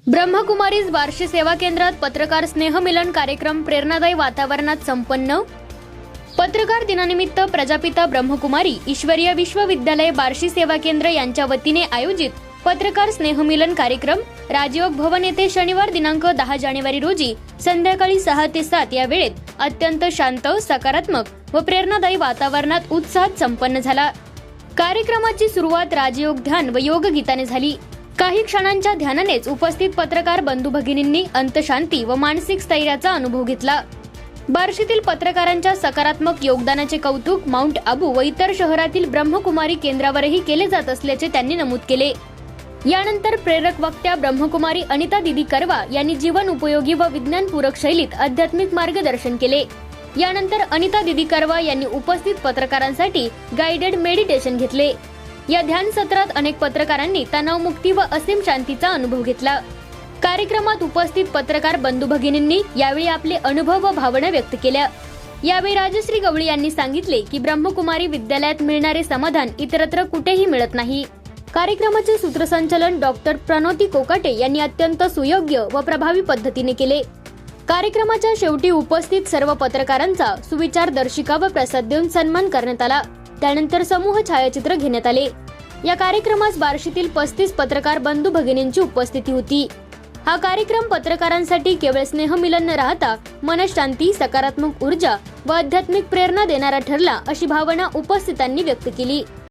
ब्रह्मकुमारीज बार्शी सेवा केंद्रात पत्रकार स्नेहमिलन कार्यक्रम प्रेरणादायी वातावरणात संपन्न। पत्रकार दिनानिमित्त प्रजापिता ब्रह्मकुमारी ईश्वरीय विश्वविद्यालय बार्शी सेवा केंद्र यांच्या वतीने आयोजित पत्रकार स्नेहमिलन कार्यक्रम राजयोग भवन येथे शनिवार दिनांक 10 जानेवारी रोजी संध्याकाळी 6 ते 7 या वेळेत अत्यंत शांत, सकारात्मक व प्रेरणादायी वातावरणात उत्साहात संपन्न झाला। कार्यक्रमाची सुरुवात राजयोग ध्यान व योग गीताने झाली। काही क्षणांच्या ध्यानानेच उपस्थित पत्रकार बंधू भगिनींनी अंतशांती व मानसिक स्थैर्याचा अनुभव घेतला। बार्शीतील पत्रकारांच्या सकारात्मक योगदानाचे कौतुक माउंट आबू व इतर शहरातील ब्रह्मकुमारी केंद्रावरही केले जात असल्याचे त्यांनी नमूद केले। यानंतर प्रेरक वक्त्या ब्रह्मकुमारी अनिता दीदी करवा यांनी जीवन उपयोगी व विज्ञानपूरक शैलीत आध्यात्मिक मार्गदर्शन केले। यानंतर अनिता दीदी करवा यांनी उपस्थित पत्रकारांसाठी गाइडेड मेडिटेशन घेतले। या ध्यान सत्रात अनेक पत्रकारांनी तणावमुक्ती व असीम शांतीचा अनुभव घेतला। कार्यक्रमात उपस्थित पत्रकार बंधू भगिनींनी यावेळी आपले अनुभव व भावना व्यक्त केल्या। यावेळी राजश्री गवळी यांनी सांगितले की ब्रह्मकुमारी विद्यालयात मिळणारे समाधान इतरत्र कुठेही मिळत नाही। कार्यक्रमाचे सूत्रसंचालन डॉक्टर प्रणोती कोकाटे यांनी अत्यंत सुयोग्य व प्रभावी पद्धतीने केले। कार्यक्रमाच्या शेवटी उपस्थित सर्व पत्रकारांचा सुविचार दर्शिका व प्रसाद देऊन सन्मान करण्यात आला। त्यानंतर समूह छायाचित्र घेण्यात आले। या कार्यक्रमास बार्शीतील 35 पत्रकार बंधू भगिनींची उपस्थिती होती। हा कार्यक्रम पत्रकारांसाठी केवळ स्नेहमिलन न राहता मनशांती, सकारात्मक ऊर्जा व आध्यात्मिक प्रेरणा देणारा ठरला, अशी भावना उपस्थितांनी व्यक्त केली।